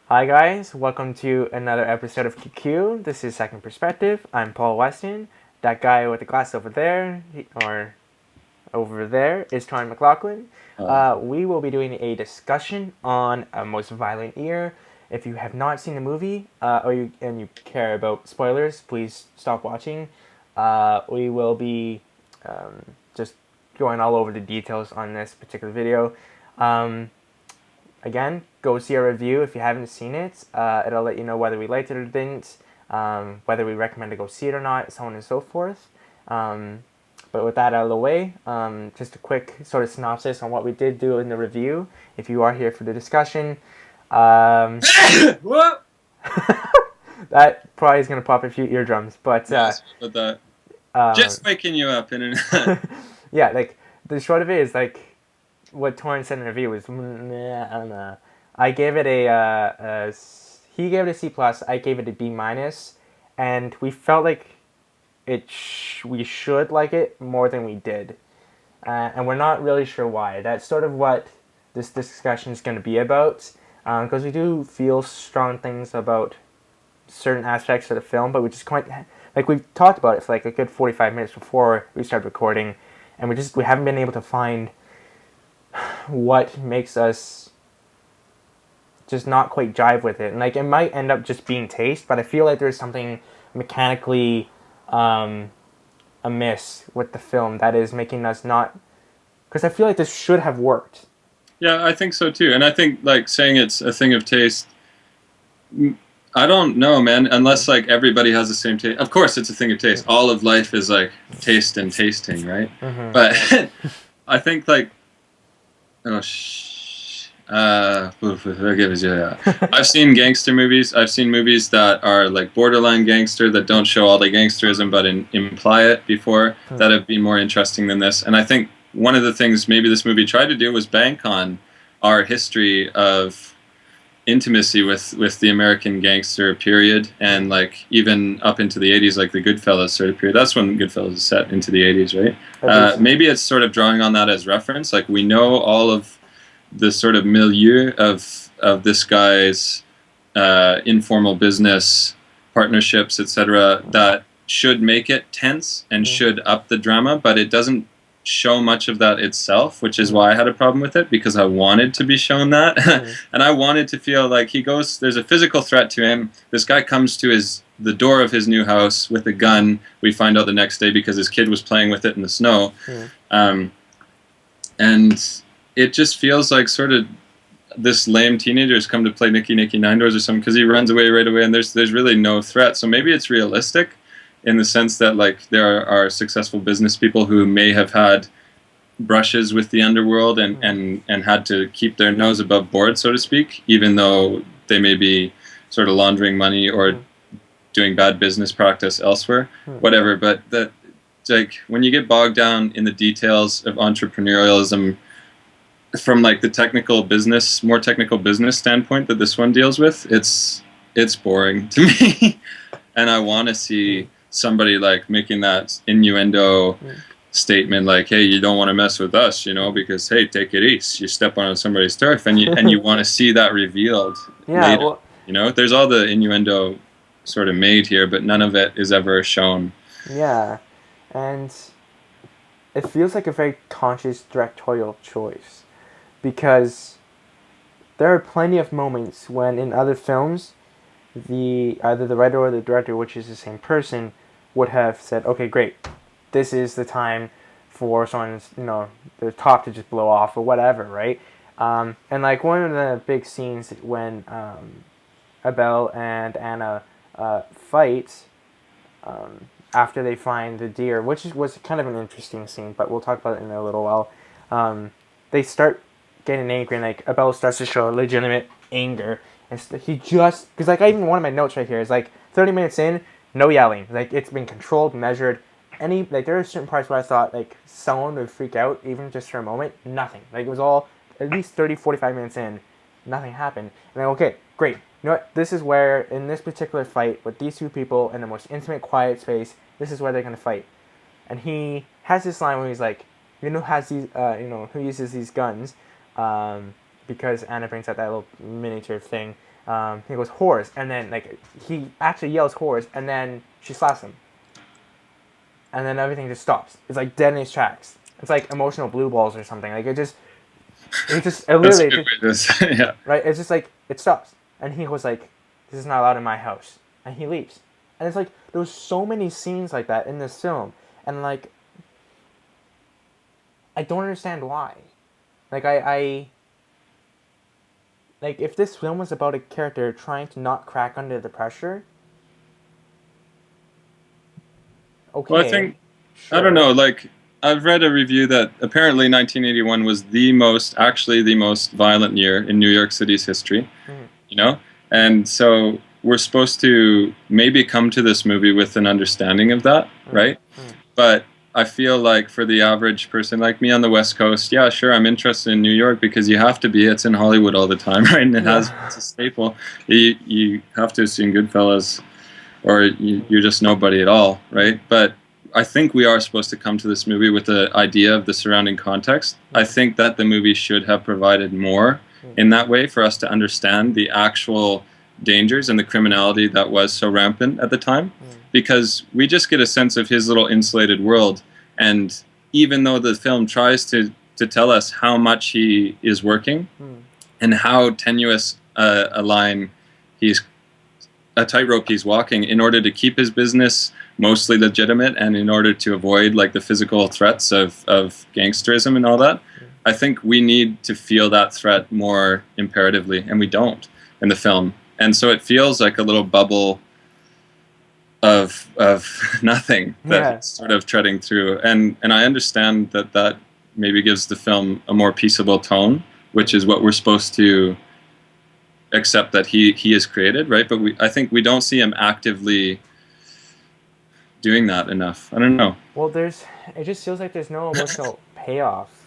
Hi guys, welcome to another episode of QQ. This is Second Perspective. I'm Paul Weston. That guy with the glass over there, or over there, is Torin McLaughlin. Uh, We will be doing a discussion on A Most Violent Year. If you have not seen the movie, and you care about spoilers, please stop watching. We will be just going all over the details on this particular video. Um, Again, go see our review if you haven't seen it. It'll let you know whether we liked it or didn't, whether we recommend to go see it or not, so on and so forth. But with that out of the way, just a quick sort of synopsis on what we did do in the review. If you are here for the discussion, what? that probably is going to pop a few eardrums. But Yeah, sorry about that. uh, Just waking you up, internet. yeah, like the short of it is like what Torrance said in the review was, I don't know. I gave it he gave it a C plus. I gave it a B minus, and we felt like we should like it more than we did, and we're not really sure why. That's sort of what this discussion is going to be about, because we do feel strong things about certain aspects of the film, but we just quite like we've talked about it for like a good 45 minutes before we started recording, and we haven't been able to find what makes us just not quite jive with it. And like it might end up just being taste, but I feel like there's something mechanically um, amiss with the film that is making us not. Because I feel like this should have worked. Yeah, I think so too. And I think like saying it's a thing of taste. I don't know, man. Unless like everybody has the same taste. Of course, it's a thing of taste. All of life is like taste and tasting, right? Mm-hmm. But Yeah. I think like yeah. I've seen gangster movies. I've seen movies that are like borderline gangster that don't show all the gangsterism but imply it before that have been more interesting than this. And I think one of the things maybe this movie tried to do was bank on our history of intimacy with the American gangster period and like even up into the 80s, like the Goodfellas sort of period. That's when Goodfellas is set into the 80s, right? I believe so. Maybe it's sort of drawing on that as reference. Like we know all of the sort of milieu of this guy's informal business partnerships, etc., that should make it tense and Mm-hmm. should up the drama, but it doesn't show much of that itself, which is Mm-hmm. why I had a problem with it because I wanted to be shown that, Mm-hmm. and I wanted to feel like he goes. There's a physical threat to him. This guy comes to the door of his new house with a gun. We find out the next day because his kid was playing with it in the snow. Mm-hmm. Um, and it just feels like sort of this lame teenager has come to play Nicky Nicky Nine Doors or something because he runs away right away and there's really no threat. So maybe it's realistic in the sense that like there are successful business people who may have had brushes with the underworld and had to keep their nose above board, so to speak, even though they may be sort of laundering money or Mm-hmm. doing bad business practice elsewhere, Mm-hmm. whatever. But that like when you get bogged down in the details of entrepreneurialism from like the more technical business standpoint that this one deals with, it's boring to me. And I want to see somebody like making that innuendo Mm-hmm. statement like, hey, you don't want to mess with us, because hey, take it easy, you step on somebody's turf, and you want to see that revealed Yeah. later. Well. There's all the innuendo sort of made here, but none of it is ever shown. Yeah. And it feels like a very conscious directorial choice because there are plenty of moments when in other films the either the writer or the director, which is the same person, would have said, "Okay, great, this is the time for someone's their top to just blow off or whatever," right? And like one of the big scenes when Abel and Anna fight after they find the deer, which was kind of an interesting scene, but we'll talk about it in a little while. They start getting angry, and like Abel starts to show legitimate anger, and he just because like I even one of my notes right here is like 30 minutes in, no yelling, like it's been controlled, measured. Like there are certain parts where I thought like someone would freak out even just for a moment. Nothing. Like it was all at least 30, 45 minutes in, nothing happened. And then okay, great. You know what? This is where in this particular fight with these two people in the most intimate, quiet space, this is where they're gonna fight. And he has this line where he's like, who uses these guns, um, because Anna brings out that little miniature thing. He goes horse, and then like he actually yells horse, and then she slaps him, and then everything just stops. It's like dead in its tracks. It's like emotional blue balls or something. Like it That's a literally good just, way to say. Yeah. right. It's just like it stops, and he goes like, "This is not allowed in my house," and he leaves. And it's like there's so many scenes like that in this film, and like I don't understand why. Like I like if this film was about a character trying to not crack under the pressure, Well, I okay, think I don't sure. know. Like I've read a review that apparently 1981 was actually the most violent year in New York City's history. Mm-hmm. You know, and so we're supposed to maybe come to this movie with an understanding of that, right? Mm-hmm. But I feel like for the average person like me on the West Coast, yeah, sure, I'm interested in New York because you have to be. It's in Hollywood all the time, right? And it's a Yeah. staple. You have to have seen Goodfellas, or you're just nobody at all, right? But I think we are supposed to come to this movie with the idea of the surrounding context. I Mm-hmm. think that the movie should have provided more in that way for us to understand the actual dangers and the criminality that was so rampant at the time, Mm-hmm. because we just get a sense of his little insulated world. And even though the film tries to tell us how much he is working Mm-hmm. and how tenuous a line he's a tightrope he's walking in order to keep his business mostly legitimate and in order to avoid like the physical threats of gangsterism and all that. I think we need to feel that threat more imperatively, and we don't in the film. And so it feels like a little bubble of nothing that Yeah. he's sort of treading through. And I understand that that maybe gives the film a more peaceable tone, which Mm-hmm. is what we're supposed to accept that he is created, right? But I think we don't see him actively doing that enough. I don't know. Well, it just feels like there's no emotional payoff,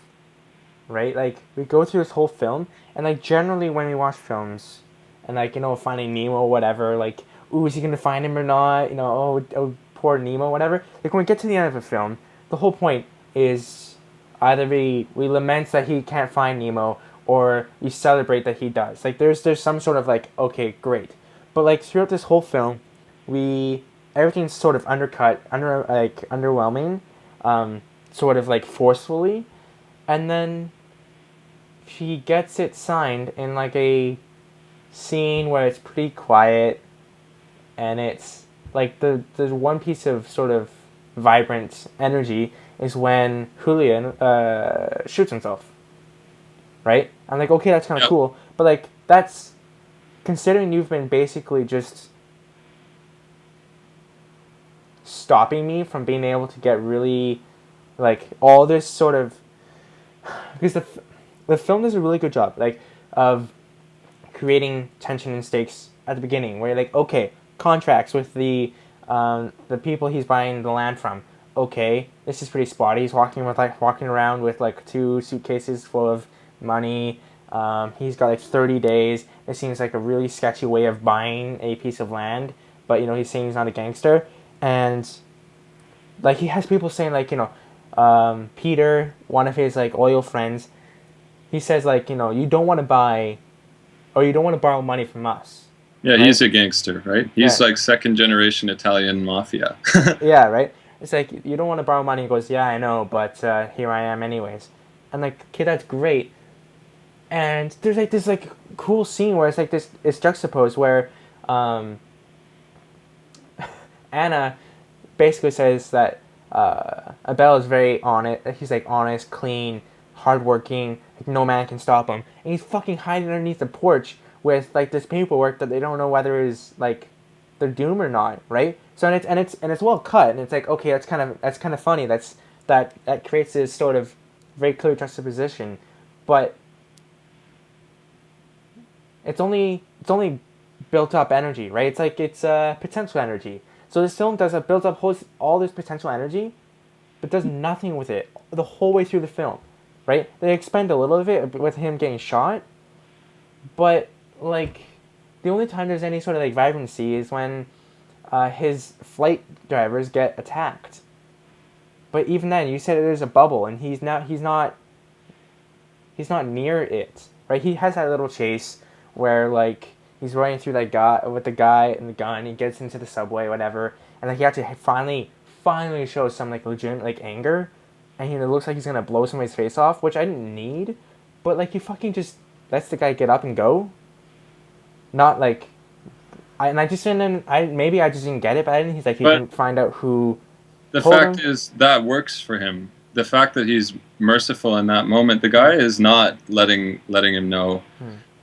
right? Like we go through this whole film, and like generally when we watch films, and like Finding Nemo or whatever, like ooh, is he gonna find him or not? Oh poor Nemo, whatever. Like when we get to the end of a film, the whole point is either we lament that he can't find Nemo, or we celebrate that he does. Like there's some sort of like okay great, but like throughout this whole film, we everything's sort of underwhelming, sort of like forcefully, and then she gets it signed in like a scene where it's pretty quiet, and it's like the one piece of sort of vibrant energy is when Julian shoots himself, right? I'm like, okay, that's kind of Yeah. cool, but like that's considering you've been basically just stopping me from being able to get really like all this sort of because the film does a really good job like of creating tension and stakes at the beginning where you're like okay contracts with the people he's buying the land from. Okay, this is pretty spotty. He's walking around with like two suitcases full of money. He's got like 30 days. It seems like a really sketchy way of buying a piece of land, but he's saying he's not a gangster, and like he has people saying like Peter, one of his like oil friends, he says like you don't want to buy or you don't want to borrow money from us, Yeah, right? he's a gangster, right? He's Yeah, like second generation Italian mafia. yeah, right. It's like you don't want to borrow money. He goes, yeah, I know, but here I am anyways. And like, okay, that's great. And there's like this like cool scene where it's like this it's juxtaposed where um, Anna basically says that Abel is very honest. He's like honest, clean, hardworking. Like no man can stop him, and he's fucking hiding underneath the porch with like this paperwork that they don't know whether is like their doom or not, right? So and it's well cut, and it's like okay, that's kind of funny. That creates this sort of very clear juxtaposition, but it's only built up energy, right? It's like it's potential energy. So this film does a builds up all this potential energy, but does nothing with it the whole way through the film, right? They expend a little of it with him getting shot, but like the only time there's any sort of like vibrancy is when his flight drivers get attacked. But even then, you said there's a bubble, and he's not near it. right? He has that little chase where like he's running through that guy with the guy and the gun. He gets into the subway, whatever, and like he actually finally shows some like legitimate like anger, and it looks like he's gonna blow somebody's face off, which I didn't need, but like he fucking just lets the guy get up and go. Not like I just didn't. Maybe I just didn't get it, but I didn't. He's like he But didn't find out who the told fact him. is that works for him. The fact that he's merciful in that moment, the guy is not letting him know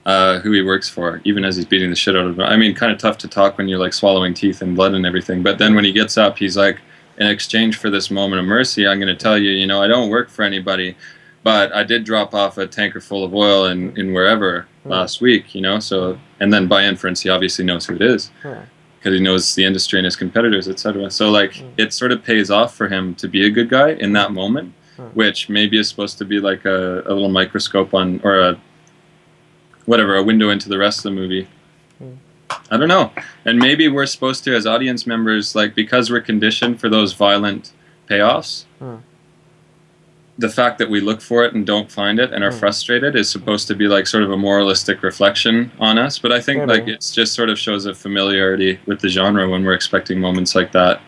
who he works for, even as he's beating the shit out of him. I mean, kind of tough to talk when you're like swallowing teeth and blood and everything. But then when he gets up, he's like, in exchange for this moment of mercy, I'm going to tell you, you know, I don't work for anybody, but I did drop off a tanker full of oil in wherever last week, you know. So, and then by inference, he obviously knows who it is. Because he knows the industry and his competitors, etc. So like it sort of pays off for him to be a good guy in that moment, which maybe is supposed to be like a little microscope on, or a window into the rest of the movie. I don't know. And maybe we're supposed to, as audience members, like because we're conditioned for those violent payoffs, the fact that we look for it and don't find it and are frustrated is supposed to be like sort of a moralistic reflection on us. But I think like it's just sort of shows a familiarity with the genre when we're expecting moments like that.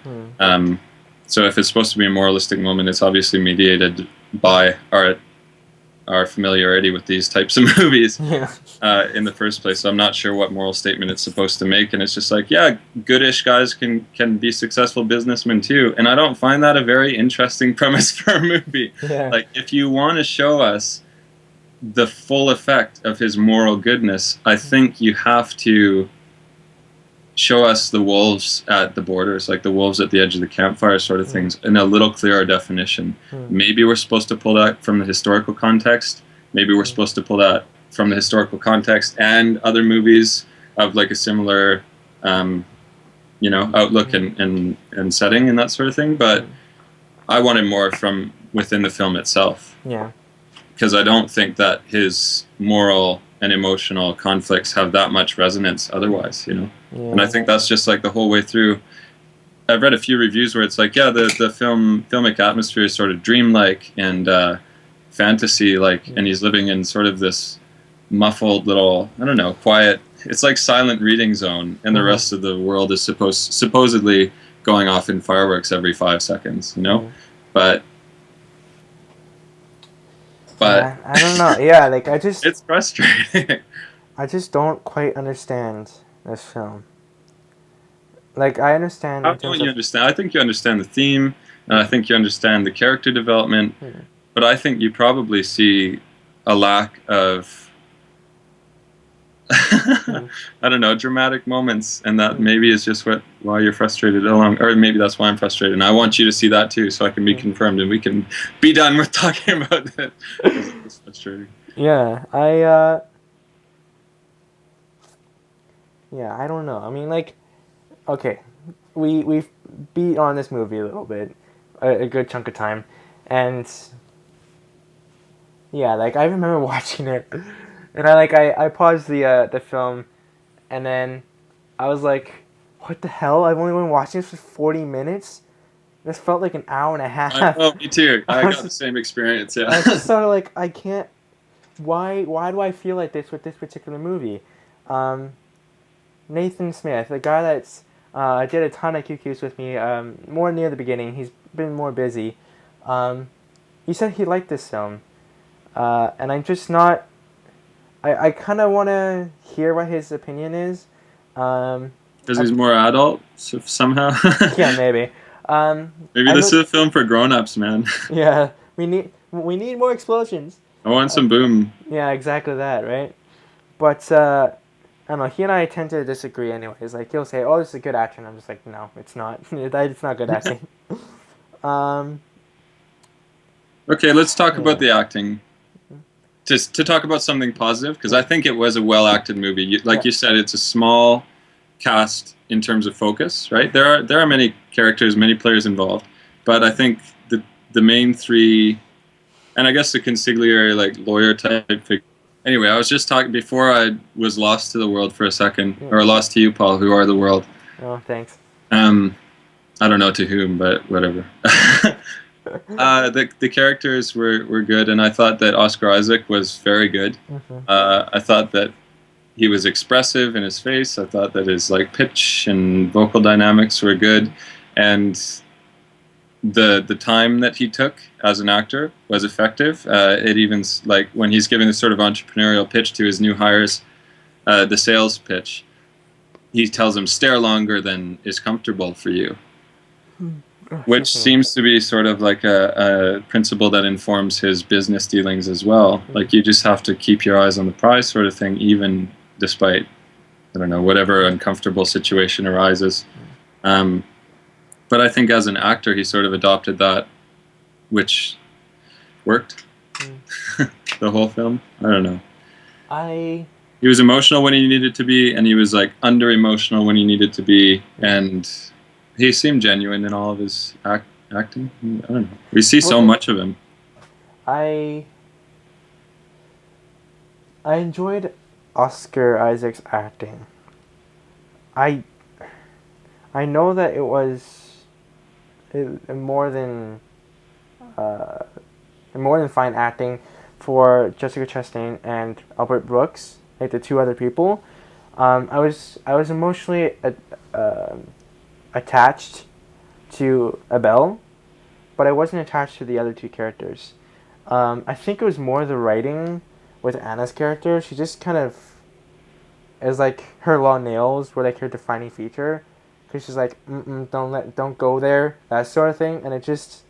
So if it's supposed to be a moralistic moment, it's obviously mediated by our familiarity with these types of movies in the first place. So I'm not sure what moral statement it's supposed to make. And it's just like, yeah, goodish guys can be successful businessmen too. And I don't find that a very interesting premise for a movie. Like, if you want to show us the full effect of his moral goodness, I think you have to show us the wolves at the borders, like the wolves at the edge of the campfire sort of things, in a little clearer definition. Maybe we're supposed to pull that from the historical context. Maybe we're supposed to pull that from the historical context and other movies of like a similar, you know, outlook and setting and that sort of thing. But I wanted more from within the film itself. Because I don't think that his moral and emotional conflicts have that much resonance otherwise, you know. And I think that's just like the whole way through. I've read a few reviews where it's like, yeah, the filmic atmosphere is sort of dreamlike and fantasy, like, and he's living in sort of this muffled little, I don't know, quiet. It's like silent reading zone, and the rest of the world is supposedly going off in fireworks every 5 seconds, you know. But yeah, I don't know. Yeah, like I just it's frustrating. I just don't quite understand this film. Like I understand. How don't you understand? I think you understand the theme, and I think you understand the character development. But I think you probably see a lack of I don't know, dramatic moments, and that maybe is just why you're frustrated along, or maybe that's why I'm frustrated. And I want you to see that too, so I can be confirmed and we can be done with talking about it. It's frustrating. Yeah, I don't know. I mean, like, okay, we've beat on this movie a little bit, a good chunk of time, and yeah, like I remember watching it, and I paused the film, and then I was like, what the hell? I've only been watching this for 40 minutes. This felt like an hour and a half. Oh, me too. I got the same experience. Yeah. I was just sort of like, I can't. Why do I feel like this with this particular movie? Nathan Smith, the guy that's did a ton of QQs with me, more near the beginning. He's been more busy. He said he liked this film, and I'm just not. I kind of want to hear what his opinion is. Because he's more adult somehow. Yeah, maybe. Maybe this is a film for grown-ups, man. Yeah, we need more explosions. I want some boom. Yeah, exactly that, right? But I don't know. He and I tend to disagree, anyways. Like he'll say, "Oh, this is a good actor," and I'm just like, "No, it's not. It's not good acting." Okay, let's talk about the acting. To talk about something positive, because I think it was a well-acted movie. You said, it's a small cast in terms of focus, right? There are many characters, many players involved, but I think the main three, and I guess the consigliere, like lawyer type figure. Anyway, I was just talking before I was lost to the world for a second, or lost to you, Paul, who are the world. Oh, thanks. I don't know to whom, but whatever. The characters were good, and I thought that Oscar Isaac was very good. Hmm. I thought that he was expressive in his face. I thought that his like pitch and vocal dynamics were good, and the time that he took as an actor was effective. It even like when he's giving this sort of entrepreneurial pitch to his new hires, the sales pitch, he tells them stare longer than is comfortable for you, which seems to be sort of like a principle that informs his business dealings as well. Like you just have to keep your eyes on the prize, sort of thing, even despite I don't know whatever uncomfortable situation arises. Um, but I think as an actor, he sort of adopted that, which worked the whole film. I don't know. I He was emotional when he needed to be, and he was like under emotional when he needed to be, and he seemed genuine in all of his acting. I don't know. We see so okay. much of him. I I enjoyed Oscar Isaac's acting. I I know that it uh, more than fine acting for Jessica Chastain and Albert Brooks, like the two other people. I was emotionally attached to Abel, but I wasn't attached to the other two characters. I think it was more the writing with Anna's character. She just kind of is like her long nails were like her defining feature, because she's like, don't go there, that sort of thing, and it just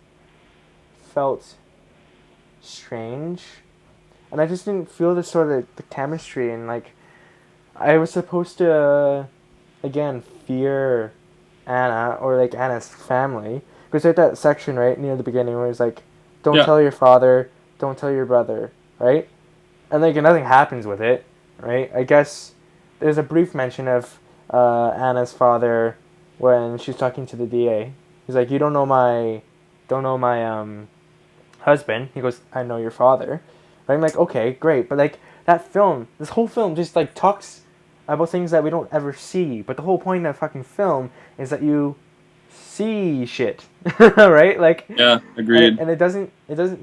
felt strange, and I just didn't feel the sort of the chemistry, and like I was supposed to again fear Anna, or like Anna's family, because there's that section right near the beginning where it's like, don't Yeah, tell your father, don't tell your brother, right? And like nothing happens with it, right? I guess there's a brief mention of Anna's father when she's talking to the DA. He's like, you don't know my husband. He goes, I know your father. But I'm like, okay, great, but like that film, this whole film just like talks about things that we don't ever see. But the whole point of that fucking film is that you see shit, right? Like, yeah, agreed. and it doesn't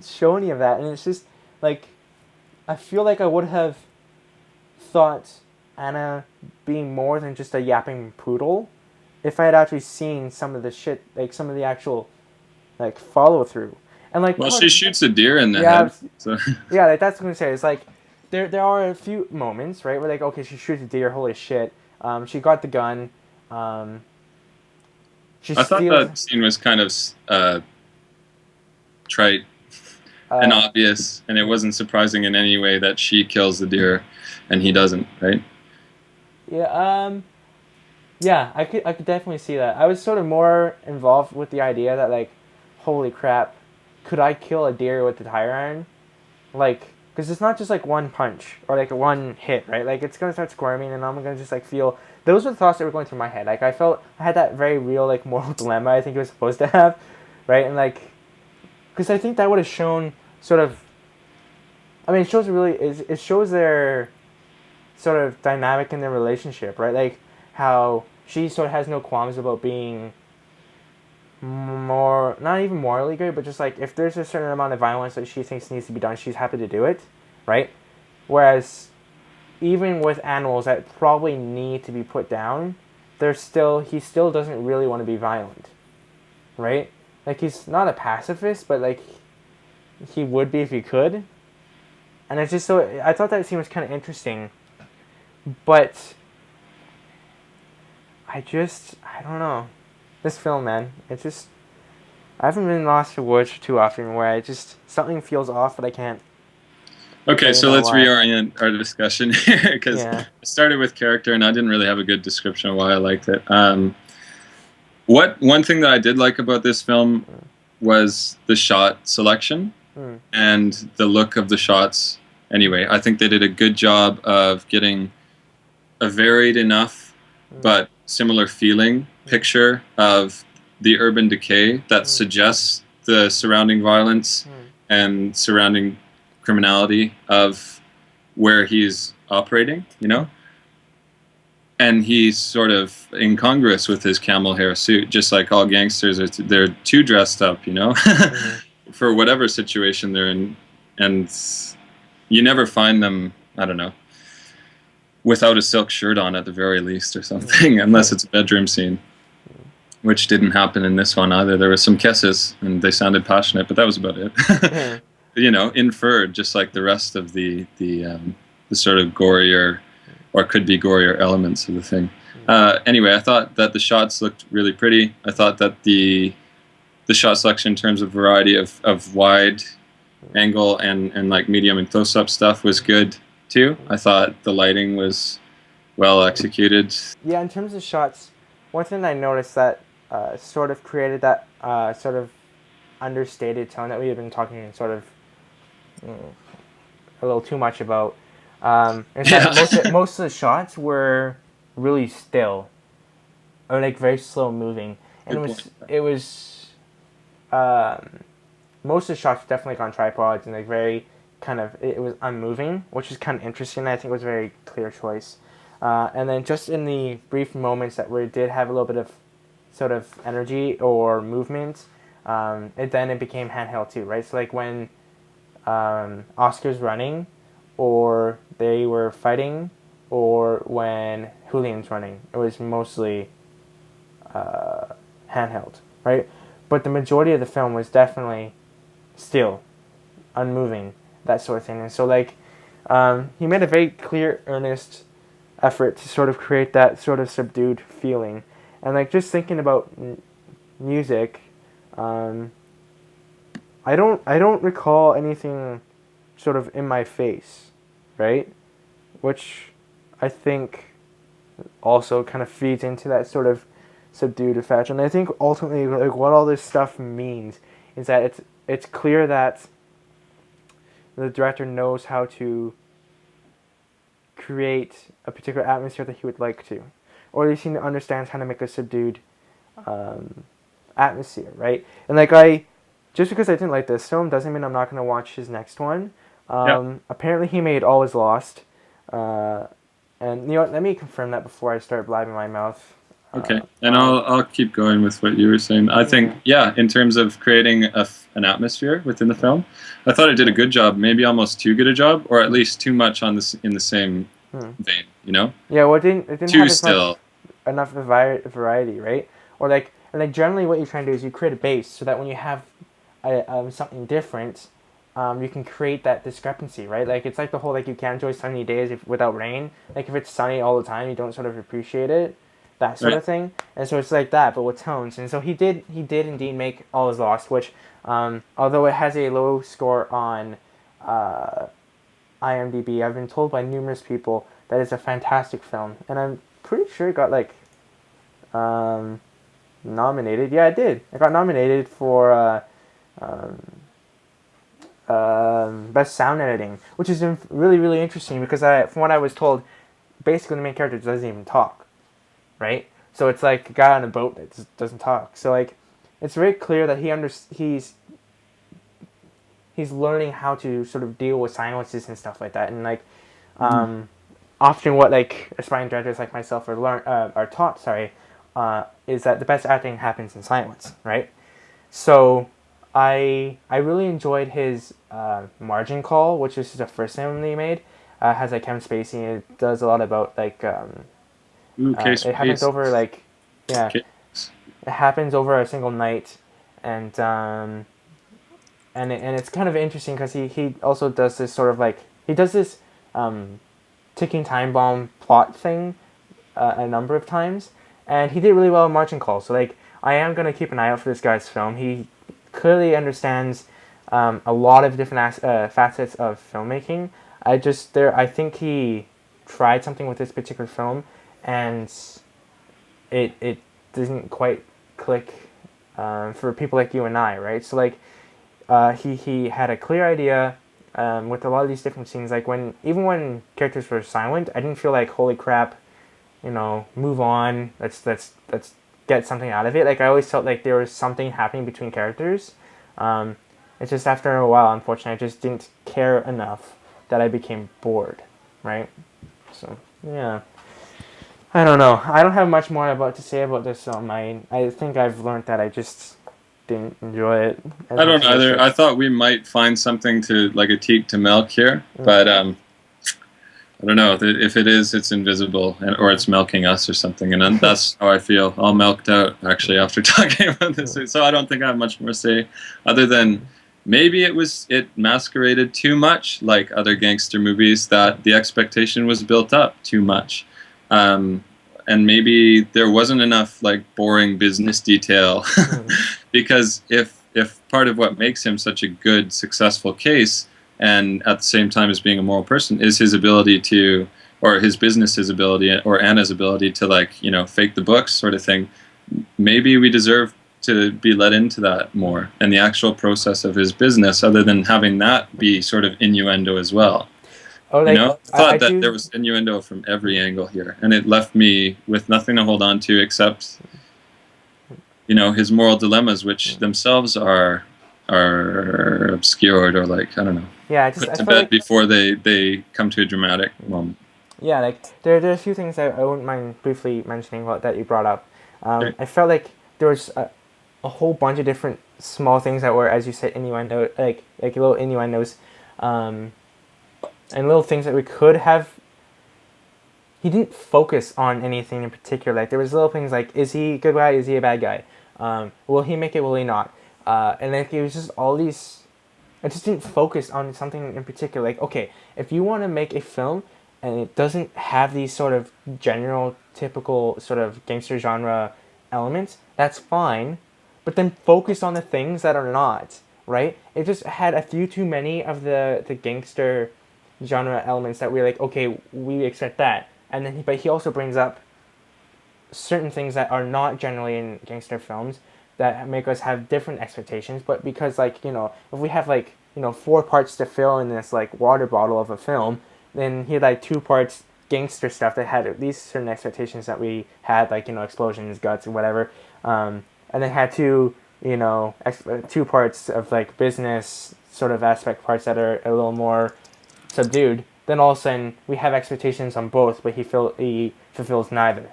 show any of that, and it's just like I feel like I would have thought Anna being more than just a yapping poodle if I had actually seen some of the shit, like some of the actual like follow through, and like Well, she shoots a deer in the yeah, head, so yeah, like that's what I'm gonna say. It's like there are a few moments, right, where like okay, she shoots a deer, holy shit. She got the gun. Um, she I thought steals. that scene was kind of trite and Uh, obvious, and it wasn't surprising in any way that she kills the deer and he doesn't, right? yeah. Yeah, I could definitely see that. I was sort of more involved with the idea that like, holy crap, could I kill a deer with the tire iron? Like, because it's not just like one punch or like one hit, right? Like it's gonna start squirming, and I'm gonna just like feel. Those were the thoughts that were going through my head. Like I felt I had that very real like moral dilemma. I think it was supposed to have, right? And like, because I think that would have shown sort of. I mean, it shows really it shows their sort of dynamic in their relationship, right? Like how she sort of has no qualms about being more, not even morally good, but just like if there's a certain amount of violence that she thinks needs to be done, she's happy to do it, right? Whereas even with animals that probably need to be put down, he still doesn't really want to be violent, right? Like he's not a pacifist, but like he would be if he could. And it's just so I thought that scene was kind of interesting, but I don't know. This film, man, it just I haven't been lost for words too often where I just something feels off, but I can't Okay, really so know let's why. reorient our discussion here because Yeah. I started with character and I didn't really have a good description of why I liked it. What one thing that I did like about this film was the shot selection Mm. and the look of the shots. Anyway, I think they did a good job of getting a varied enough Mm. but similar feeling picture of the urban decay that suggests the surrounding violence Mm. and surrounding criminality of where he's operating, you know? And he's sort of incongruous with his camel hair suit, just like all gangsters are. They're too dressed up, you know. for whatever situation they're in, and you never find them, I don't know, without a silk shirt on at the very least or something, unless it's a bedroom scene, which didn't happen in this one either. There were some kisses and they sounded passionate, but that was about it. Yeah. You know, inferred, just like the rest of the sort of gorier, or could be gorier elements of the thing. Anyway, I thought that the shots looked really pretty. I thought that the shot selection in terms of variety of wide angle and like medium and close up stuff was good too. I thought the lighting was well executed. Yeah, in terms of shots, one thing I noticed that sort of created that sort of understated tone that we have been talking sort of a little too much about. In fact, most of the shots were really still, or like very slow moving, and it was most of the shots definitely on tripods and like very kind of it was unmoving, which is kind of interesting. I think it was a very clear choice. And then just in the brief moments that we did have a little bit of sort of energy or movement, it became handheld too, right? So like when Oscar's running, or they were fighting, or when Julian's running, it was mostly handheld, right? But the majority of the film was definitely still, unmoving, that sort of thing. And so like he made a very clear, earnest effort to sort of create that sort of subdued feeling. And like just thinking about music, I don't recall anything sort of in my face, right? Which I think also kind of feeds into that sort of subdued effect. And I think ultimately like what all this stuff means is that it's clear that the director knows how to create a particular atmosphere that he would like to, or at least he understands how to make a subdued atmosphere, right? And like just because I didn't like this film doesn't mean I'm not going to watch his next one. Apparently he made All Is Lost, and you know what, let me confirm that before I start blabbing my mouth. Okay, and I'll keep going with what you were saying. I think, in terms of creating an atmosphere within the film, I thought it did a good job, maybe almost too good a job, or at least too much on this in the same vein, you know? Yeah, well, it didn't Too have as still. enough variety, right? Or like, and like generally what you're trying to do is you create a base so that when you have something different, you can create that discrepancy, right? Like it's like the whole like you can't enjoy sunny days without rain. Like if it's sunny all the time, you don't sort of appreciate it, that sort of thing. And so it's like that, but with tones. And so he did indeed make All Is Lost, which although it has a low score on IMDb, I've been told by numerous people that it's a fantastic film, and I'm pretty sure it got like nominated. Yeah, it did. It got nominated for best sound editing, which is really really interesting because from what I was told, basically the main character doesn't even talk, right? So it's like a guy on a boat that just doesn't talk. So like, it's very clear that he's learning how to sort of deal with silences and stuff like that, and like often what like aspiring directors like myself are taught, is that the best acting happens in silence, right? So I really enjoyed his Margin Call, which is the first film they made. Has like Kevin Spacey, and it does a lot about like it happens over like it happens over a single night, and it's kind of interesting because he also does this sort of like he does this ticking time bomb plot thing a number of times, and he did really well in Margin Call. So like I am gonna keep an eye out for this guy's film. He clearly understands a lot of different facets of filmmaking. I think he tried something with this particular film, and it didn't quite click for people like you and I, right? So like he had a clear idea with a lot of these different scenes. Like even when characters were silent, I didn't feel like holy crap, move on. Let's get something out of it. Like I always felt like there was something happening between characters. It's just after a while, unfortunately, I just didn't care enough that I became bored, right? So yeah, I don't know. I don't have much more to say about this film. I think I've learned that I just didn't enjoy it as I much don't as I either. should. I thought we might find something to like a teat to milk here, Mm, but I don't know if it is, it's invisible, and or mm, it's milking us or something. And then that's how I feel. All milked out actually after talking about this. mm, So I don't think I have much more to say, other than maybe it masqueraded too much like other gangster movies, that the expectation was built up too much. Um, and maybe there wasn't enough like boring business detail mm, because if part of what makes him such a good successful case, and at the same time as being a moral person, is his ability to, or his business's ability, or Anna's ability to, like, fake the books sort of thing, maybe we deserve to be let into that more, and the actual process of his business, other than having that be sort of innuendo as well. Or like I I thought that there do. was innuendo from every angle here, and it left me with nothing to hold on to except, his moral dilemmas, which themselves are obscured, or, like, I don't know, Yeah, put I to feel bed like before they come to a dramatic moment. yeah, like there are a few things I wouldn't mind briefly mentioning about that you brought up. Okay. I felt like there was a whole bunch of different small things that were, as you said, innuendo, like little innuendos, um, and little things that we could have. He didn't focus on anything in particular. Like there was little things like, is he a good guy? Is he a bad guy? Will he make it? Will he not? And like it was just all these. I just didn't focus on something in particular. Like, okay, if you want to make a film and it doesn't have these sort of general, typical sort of gangster genre elements, that's fine. But then focus on the things that are not, right? It just had a few too many of the gangster genre elements that we're like, okay, we expect that. And then, but he also brings up certain things that are not generally in gangster films that make us have different expectations. But because, like, if we have like, four parts to fill in this like water bottle of a film, then he had like two parts gangster stuff that had at least certain expectations that we had, like, explosions, guts, and whatever. And then had two parts of like business sort of aspect parts that are a little more subdued. Then all of a sudden we have expectations on both, but he fulfills neither.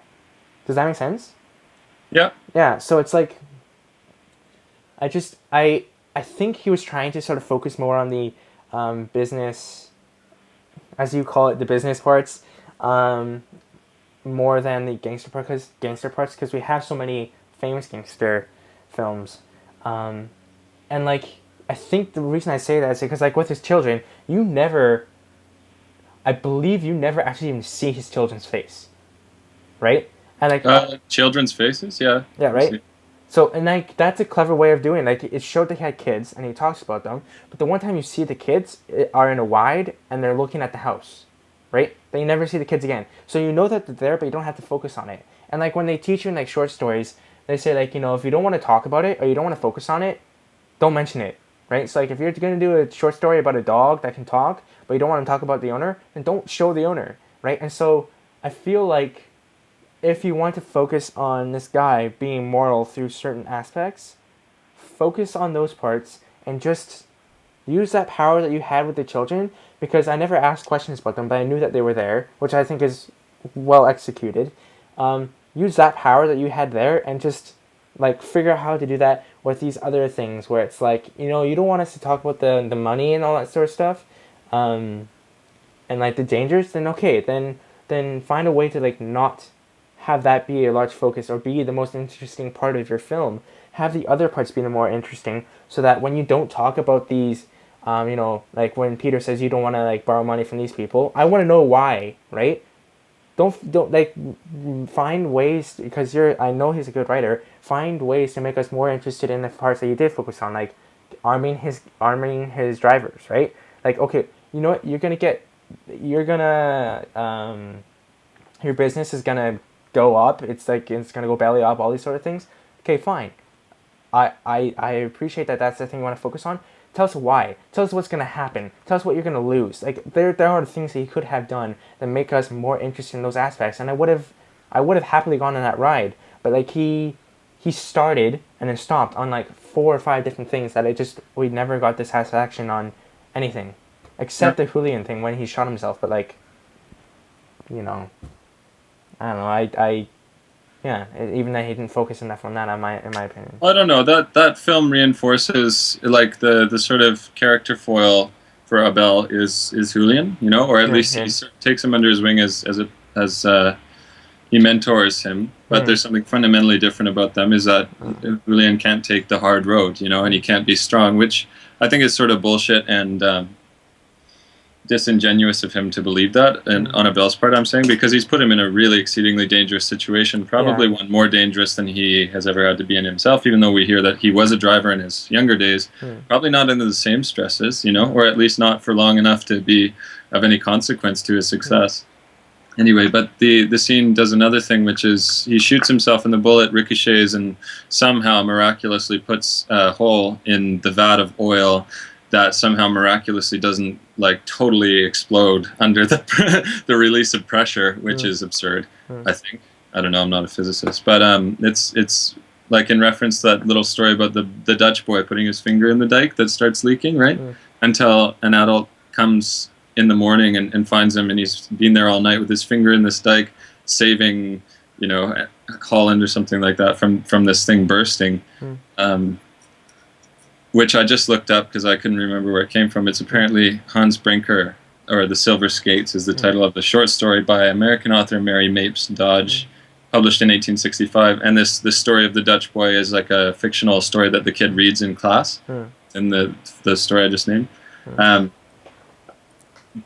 Does that make sense? Yeah. Yeah. So it's like I think he was trying to sort of focus more on the business, as you call it, the business parts, um, more than the gangster parts, because we have so many famous gangster films, um, and like I think the reason I say that is because like with his children, I believe you never actually even see his children's face, right? And like Children's faces, yeah. yeah, I right. see. So and like that's a clever way of doing it. Like it showed that he had kids and he talks about them, but the one time you see the kids are in a wide and they're looking at the house, right? Then you never see the kids again. So you know that they're there, but you don't have to focus on it. And like when they teach you in like short stories, they say like if you don't want to talk about it or you don't want to focus on it, don't mention it, right? So like if you're gonna do a short story about a dog that can talk, but you don't want to talk about the owner, then don't show the owner, right? And so I feel like if you want to focus on this guy being moral through certain aspects, focus on those parts and just use that power that you had with the children, because I never asked questions about them, but I knew that they were there, which I think is well executed. Use that power that you had there and just like figure out how to do that with these other things where it's like, you don't want us to talk about the money and all that sort of stuff, um, and like the dangers, then okay, then find a way to like not have that be a large focus or be the most interesting part of your film. Have the other parts be the more interesting, so that when you don't talk about these, like when Peter says you don't want to like borrow money from these people, I want to know why, right? Don't like find ways, because I know he's a good writer. Find ways to make us more interested in the parts that you did focus on, like arming his drivers, right? Like okay, you know what you're gonna your business is gonna go up. It's like it's gonna go belly up. All these sort of things. Okay, fine. I appreciate that. That's the thing you want to focus on. Tell us why. Tell us what's gonna happen. Tell us what you're gonna lose. Like there are things that he could have done that make us more interested in those aspects. And I would have happily gone on that ride. But like he started and then stopped on like 4 or 5 different things that we never got the satisfaction on anything, Yeah. except the Julian thing when he shot himself. But like you know I don't know. Yeah, even that he didn't focus enough on that, in my opinion. I don't know, that film reinforces like the sort of character foil for Abel is Julian, you know, or at Yeah, least he yeah. sort of takes him under his wing as he mentors him. But Mm, there's something fundamentally different about them is that Julian can't take the hard road, you know, and he mm, can't be strong, which I think is sort of bullshit and disingenuous of him to believe that, and mm. on Abel's part, I'm saying, because he's put him in a really exceedingly dangerous situation, Yeah. probably one more dangerous than he has ever had to be in himself. Even though we hear that he was a driver in his younger days, Mm, probably not into the same stresses, you know, mm, or at least not for long enough to be of any consequence to his mm, success. Anyway, but the scene does another thing, which is he shoots himself and the bullet ricochets and somehow miraculously puts a hole in the vat of oil that somehow miraculously doesn't like totally explode under the the release of pressure, which mm, is absurd. mm, I think. I don't know. I'm not a physicist, but it's like in reference to that little story about the Dutch boy putting his finger in the dike that starts leaking, right? mm, Until an adult comes in the morning and finds him, and he's been there all night with his finger in this dike, saving, you know, Holland or something like that from this thing bursting. mm, Um, which I just looked up because I couldn't remember where it came from. It's mm, apparently Hans Brinker, or The Silver Skates is the mm, title of the short story by American author Mary Mapes mm, Dodge, published in 1865. And this story of the Dutch boy is like a fictional story that the kid mm, reads in class, mm, in the story I just named. mm, Um,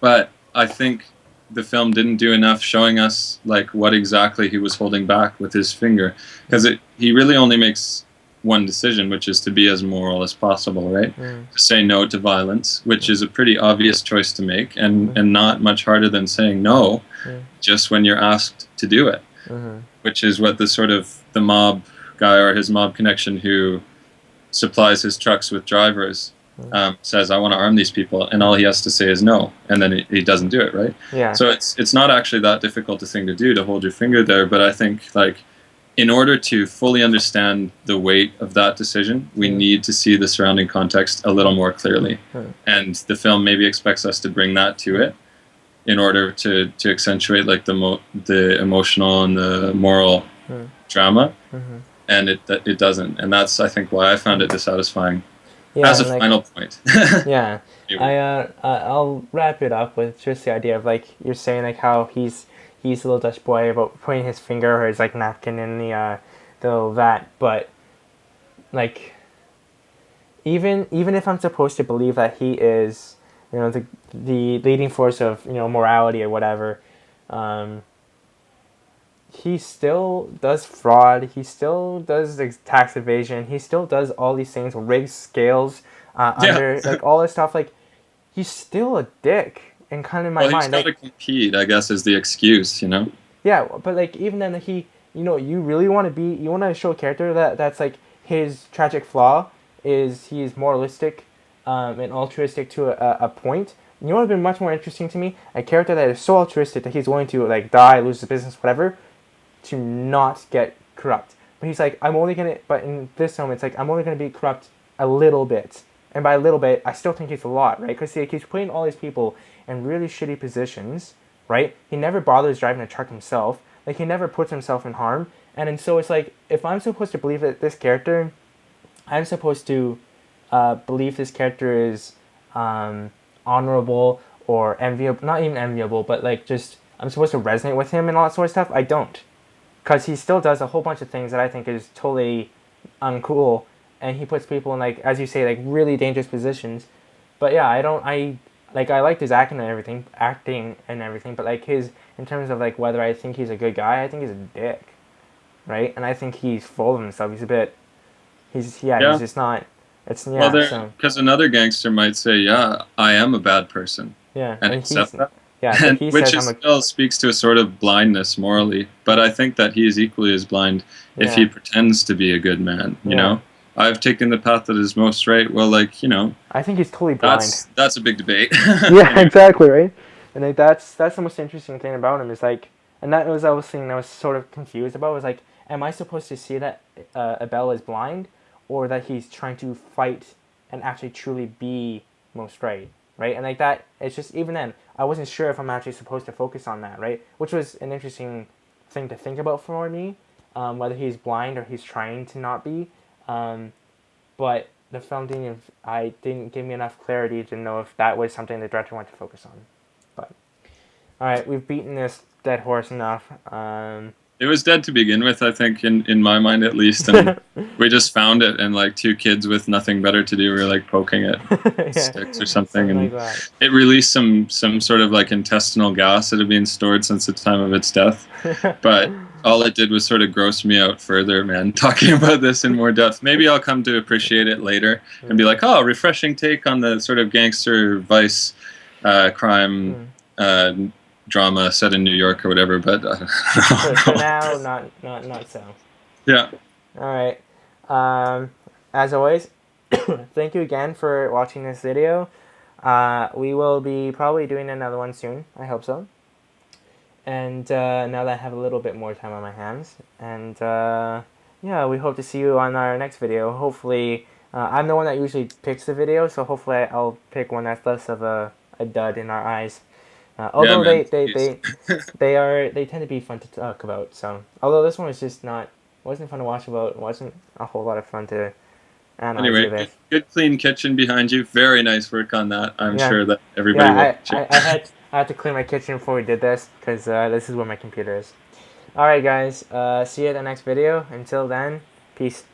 but I think the film didn't do enough showing us like what exactly he was holding back with his finger, because mm, he really only makes one decision, which is to be as moral as possible, right? mm, To say no to violence, which mm, is a pretty obvious choice to make, and mm, not much harder than saying no, mm, just when you're asked to do it, mm, which is what the sort of the mob guy or his mob connection who supplies his trucks with drivers, mm, says, "I want to arm these people," and all he has to say is no, and then he doesn't do it, right? yeah. So it's not actually that difficult a thing to do to hold your finger there, but I think like in order to fully understand the weight of that decision, we Mm, need to see the surrounding context a little more clearly, mm, and the film maybe expects us to bring that to mm, it in order to accentuate like the emotional and the moral mm, drama, mhm, and it doesn't, and that's I think why I found it mm. dissatisfying Yeah, as a and like final point. yeah, Anyway. I'll wrap it up with just the idea of like you're saying like how he's a little Dutch boy about putting his finger or his like napkin in the little vat, but like even if I'm supposed to believe that he is, the leading force of, morality or whatever, um, he still does fraud. He still does tax evasion. He still does all these things, rigs scales, Yeah. under like all this stuff. Like he's still a dick, and kind of in my Well, he's mind, got like to compete, I guess, is the excuse, you know. yeah, but like even then you really want to you want to show a character that's like his tragic flaw is he's moralistic, and altruistic to a point. You know what would have been much more interesting to me? A character that is so altruistic that he's willing to like die, lose his business, whatever, to not get corrupt. But he's like, but in this moment, it's like, I'm only gonna be corrupt a little bit. And by a little bit, I still think it's a lot, right? Because he keeps putting all these people in really shitty positions, right? He never bothers driving a truck himself. Like, he never puts himself in harm. And so it's like, if I'm supposed to believe that this character, I'm supposed to believe this character is honorable or enviable, not even enviable, but like just, I'm supposed to resonate with him and all that sort of stuff. I don't, because he still does a whole bunch of things that I think is totally uncool, and he puts people in like, as you say, like really dangerous positions. But yeah, I don't, I liked his acting and everything, but like his, in terms of like whether I think he's a good guy, I think he's a dick, right? And I think he's full of himself. He's Yeah. just not. It's Well, yeah, there so because another gangster might say, "Yeah, I am a bad person," yeah, and and he's accept that, yeah, but and he which says is I'm a still speaks to a sort of blindness morally. But I think that he is equally as blind if he yeah, pretends to be a good man. You yeah. know, I've taken the path that is most right. Well, like you know, I think he's totally blind. that's a big debate. Yeah, Anyway. exactly, right. And like that's the most interesting thing about him is like, and that was I was thing I was sort of confused about was like, am I supposed to see that Abel is blind, or that he's trying to fight and actually truly be most right, right? And like that, it's just even then I wasn't sure if I'm actually supposed to focus on that, right? Which was an interesting thing to think about for me. whether he's blind or he's trying to not be. But the film didn't give me enough clarity to know if that was something the director wanted to focus on. But all right, we've beaten this dead horse enough. It was dead to begin with, I think, in my mind at least, and we just found it, and like two kids with nothing better to do were like poking it Yeah, sticks or something, something like and that. it released some sort of like intestinal gas that had been stored since the time of its death. But all it did was sort of gross me out further, man. Talking about this in more depth, maybe I'll come to appreciate it later and be like, oh, refreshing take on the sort of gangster vice crime. Drama set in New York or whatever, but For now, not so. yeah. All right. As always, thank you again for watching this video. We will be probably doing another one soon. I hope so. And now that I have a little bit more time on my hands, and yeah, we hope to see you on our next video. Hopefully, I'm the one that usually picks the video, so hopefully I'll pick one that's less of a dud in our eyes. Although Yeah, man. they tend to be fun to talk about. So although this one was just not wasn't fun to watch about, wasn't a whole lot of fun to analyze Anyway, either. good clean kitchen behind you. Very nice work on that. I'm Yeah, sure that everybody will. yeah. I had to clean my kitchen before we did this because this is where my computer is. All right, guys. See you at the next video. Until then, peace.